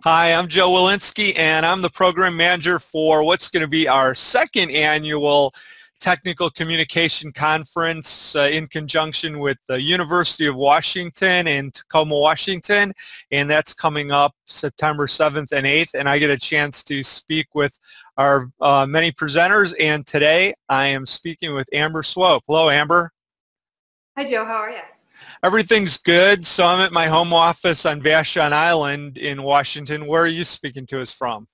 Hi, I'm Joe Welinske, and I'm the program manager for what's going to be our second annual Technical Communication Conference in conjunction with the University of Washington in Tacoma, Washington, and that's coming up September 7th and 8th, and I get a chance to speak with our many presenters, and today I am speaking with Amber Swope. Hello, Amber. Hi, Joe. How are you? Everything's good. So I'm at my home office on Vashon Island in Washington. Where are you speaking to us from?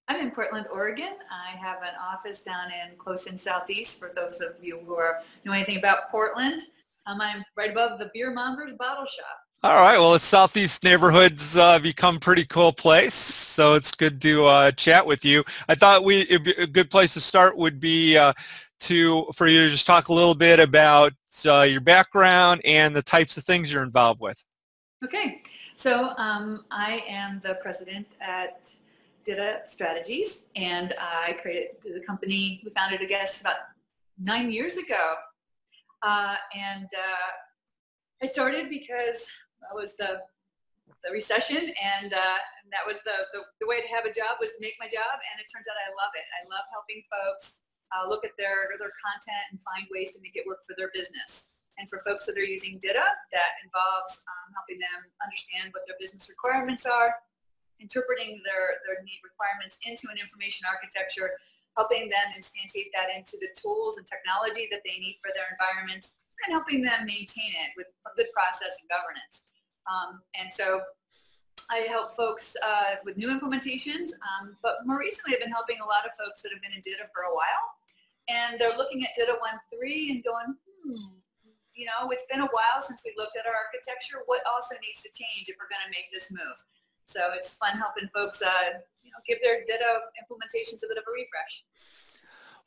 I'm in Portland, Oregon. I have an office down close in Southeast for those of you who know anything about Portland. I'm right above the Beer Monger's Bottle Shop. All right. Well, the Southeast neighborhood's become a pretty cool place, so it's good to chat with you. I thought a good place to start would be for you to just talk a little bit about your background and the types of things you're involved with. Okay. So I am the president at DITA Strategies, and I created the company. We founded, I guess, about 9 years ago. I started because that was the recession, and that was the way to have a job was to make my job, and it turns out I love it. I love helping folks look at their content and find ways to make it work for their business. And for folks that are using DITA, that involves helping them understand what their business requirements are, interpreting their need requirements into an information architecture, helping them instantiate that into the tools and technology that they need for their environments, and helping them maintain it with good process and governance. And so I help folks with new implementations, but more recently I've been helping a lot of folks that have been in DITA for a while, and they're looking at DITA 1.3 and going, you know, it's been a while since we looked at our architecture. What also needs to change if we're going to make this move? So it's fun helping folks, give their DITA implementations a bit of a refresh.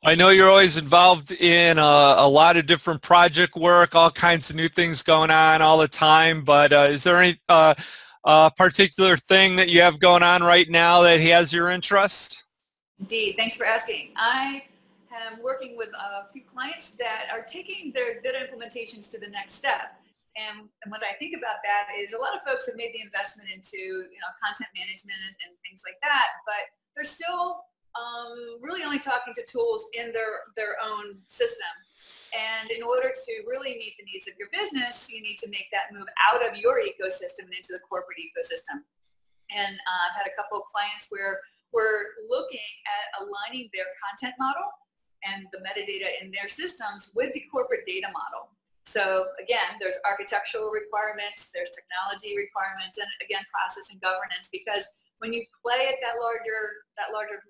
I know you're always involved in a lot of different project work, all kinds of new things going on all the time, but is there any particular thing that you have going on right now that has your interest? Indeed. Thanks for asking. I am working with a few clients that are taking their DITA implementations to the next step. And what I think about that is a lot of folks have made the investment into content management and things like that, but they're still really only talking to tools in their own system. And in order to really meet the needs of your business, you need to make that move out of your ecosystem and into the corporate ecosystem. And I've had a couple of clients where we're looking at aligning their content model and the metadata in their systems with the corporate data model. So again, there's architectural requirements, there's technology requirements, and again, process and governance, because when you play at that larger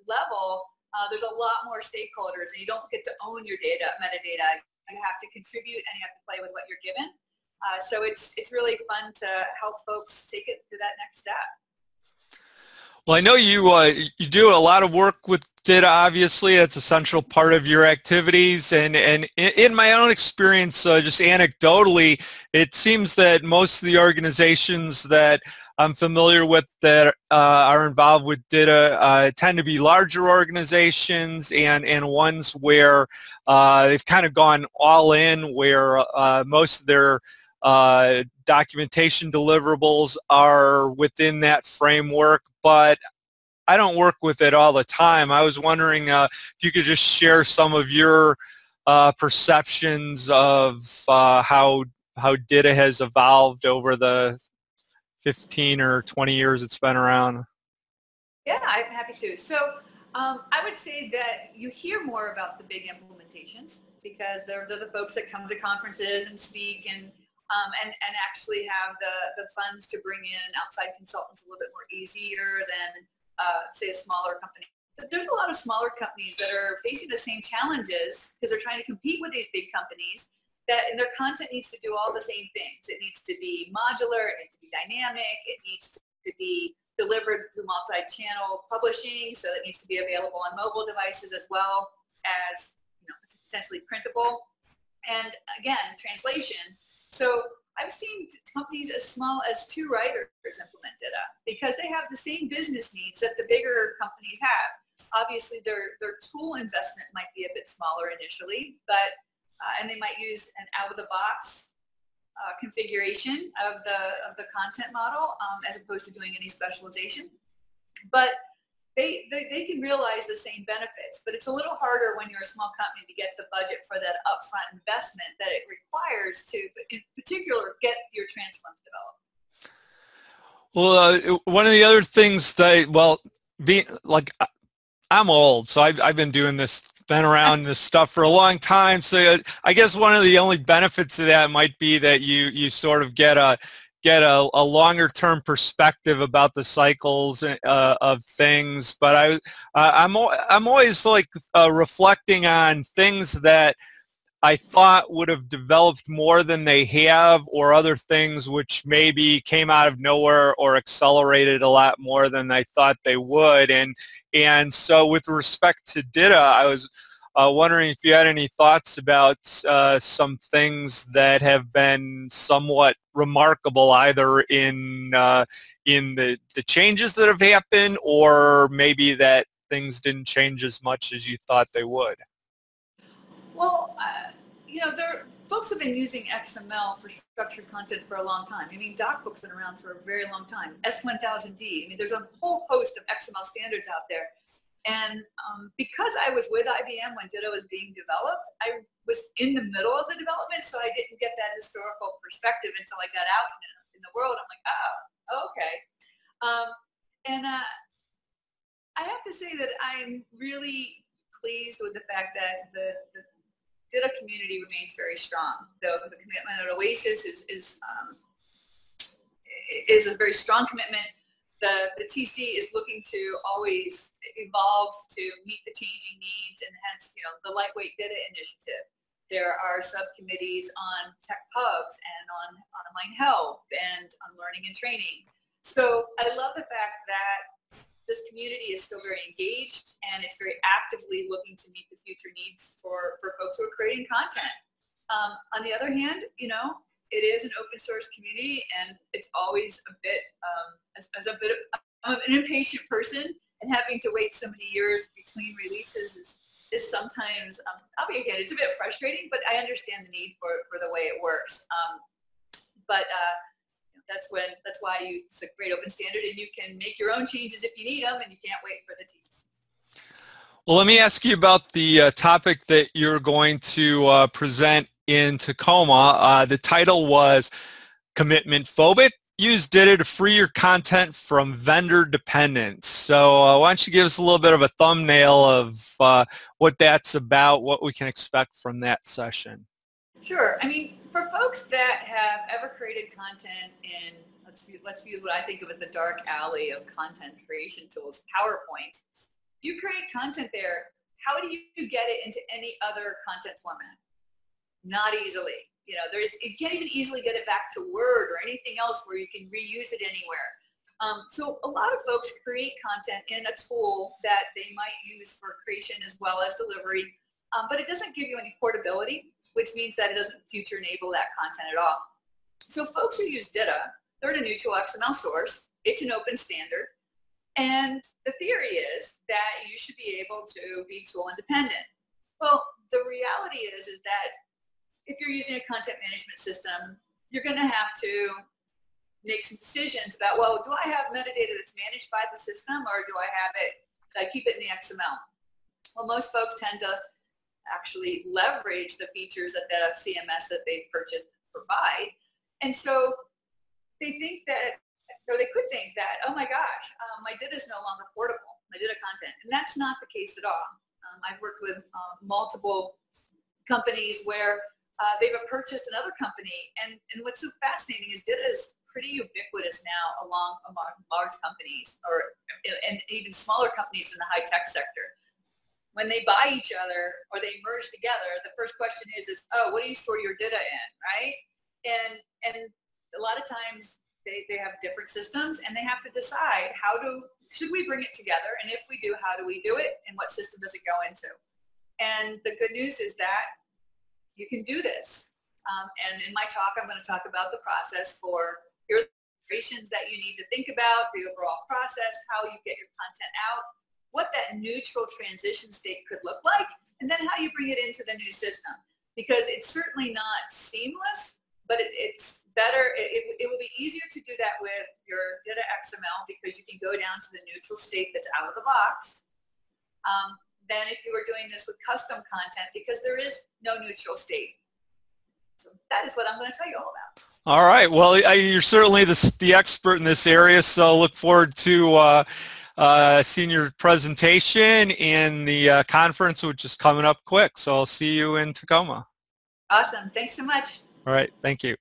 level, there's a lot more stakeholders, and you don't get to own your metadata. You have to contribute, and you have to play with what you're given. So it's really fun to help folks take it to that next step. Well, I know you do a lot of work with DITA. Obviously, that's a central part of your activities. And in my own experience, just anecdotally, it seems that most of the organizations that I'm familiar with that are involved with DITA tend to be larger organizations and ones where they've kind of gone all in, where most of their documentation deliverables are within that framework, but I don't work with it all the time. I was wondering if you could just share some of your perceptions of how DITA has evolved over the 15 or 20 years it's been around. Yeah, I'm happy to. So I would say that you hear more about the big implementations because they're the folks that come to conferences and speak and actually have the funds to bring in outside consultants a little bit more easier than, say, a smaller company. But there's a lot of smaller companies that are facing the same challenges because they're trying to compete with these big companies, and their content needs to do all the same things. It needs to be modular, it needs to be dynamic, it needs to be delivered through multi-channel publishing, so it needs to be available on mobile devices as well as potentially printable. And again, translation. So I've seen companies as small as 2 writers implement DITA because they have the same business needs that the bigger companies have. Obviously, their tool investment might be a bit smaller initially, but and they might use an out-of-the-box configuration of the content model as opposed to doing any specialization. But they can realize the same benefits, but it's a little harder when you're a small company to get the budget for that upfront investment that it requires to, in particular, get your transforms developed. Well, one of the other things that, well, being like, I'm old, so I've been doing this, been around this stuff for a long time. So I guess one of the only benefits of that might be that you sort of get a longer term perspective about the cycles of things. But I'm always like reflecting on things that I thought would have developed more than they have, or other things which maybe came out of nowhere or accelerated a lot more than I thought they would. And so with respect to DITA, I was wondering if you had any thoughts about some things that have been somewhat remarkable, either in the changes that have happened, or maybe that things didn't change as much as you thought they would. Well, folks have been using XML for structured content for a long time. I mean, DocBook's been around for a very long time. S1000D. I mean, there's a whole host of XML standards out there. And because I was with IBM when DITA was being developed, I was in the middle of the development, so I didn't get that historical perspective until I got out in the world. I'm like, oh, okay. I have to say that I'm really pleased with the fact that the DITA community remains very strong. The commitment at Oasis is a very strong commitment. The TC is looking to always evolve to meet the changing needs, and hence, the Lightweight DITA initiative. There are subcommittees on tech hubs and on online help and on learning and training. So I love the fact that this community is still very engaged, and it's very actively looking to meet the future needs for folks who are creating content. On the other hand, it is an open source community, and it's always a bit, as a bit of an impatient person, and having to wait so many years between releases is sometimes, it's a bit frustrating, but I understand the need for the way it works. That's why it's a great open standard, and you can make your own changes if you need them, and you can't wait for the TC. Well, let me ask you about the topic that you're going to present in Tacoma. The title was Commitmentphobic. Use DITA to free your content from vendor dependence. So why don't you give us a little bit of a thumbnail of what that's about, what we can expect from that session. Sure. I mean, for folks that have ever created content in, let's use what I think of as the dark alley of content creation tools, PowerPoint. You create content there. How do you get it into any other content format? Not easily. You can't even easily get it back to Word or anything else where you can reuse it anywhere. So a lot of folks create content in a tool that they might use for creation as well as delivery, but it doesn't give you any portability, which means that it doesn't future enable that content at all. So folks who use DITA, they're a neutral XML source. It's an open standard. And the theory is that you should be able to be tool independent. Well, the reality is that if you're using a content management system, you're going to have to make some decisions about, well, do I have metadata that's managed by the system, or do I keep it in the XML? Well, most folks tend to actually leverage the features that the CMS that they've purchased provide. And so they think that, or they could think that, oh my gosh, my DITA is no longer portable, my DITA content. And that's not the case at all. I've worked with multiple companies where they've purchased another company. And what's so fascinating is DITA is pretty ubiquitous now among large companies, and even smaller companies in the high-tech sector. When they buy each other or they merge together, the first question is oh, what do you store your DITA in, right? And a lot of times they have different systems, and they have to decide should we bring it together, and if we do, how do we do it, and what system does it go into? And the good news is that you can do this. And in my talk, I'm going to talk about the process for your iterations that you need to think about, the overall process, how you get your content out, what that neutral transition state could look like, and then how you bring it into the new system. Because it's certainly not seamless, but it's better. It will be easier to do that with your DITA XML because you can go down to the neutral state that's out of the box than if you were doing this with custom content, because there is no neutral state. So that is what I'm going to tell you all about. All right. Well, you're certainly the expert in this area, so look forward to seeing your presentation in the conference, which is coming up quick. So I'll see you in Tacoma. Awesome. Thanks so much. All right. Thank you.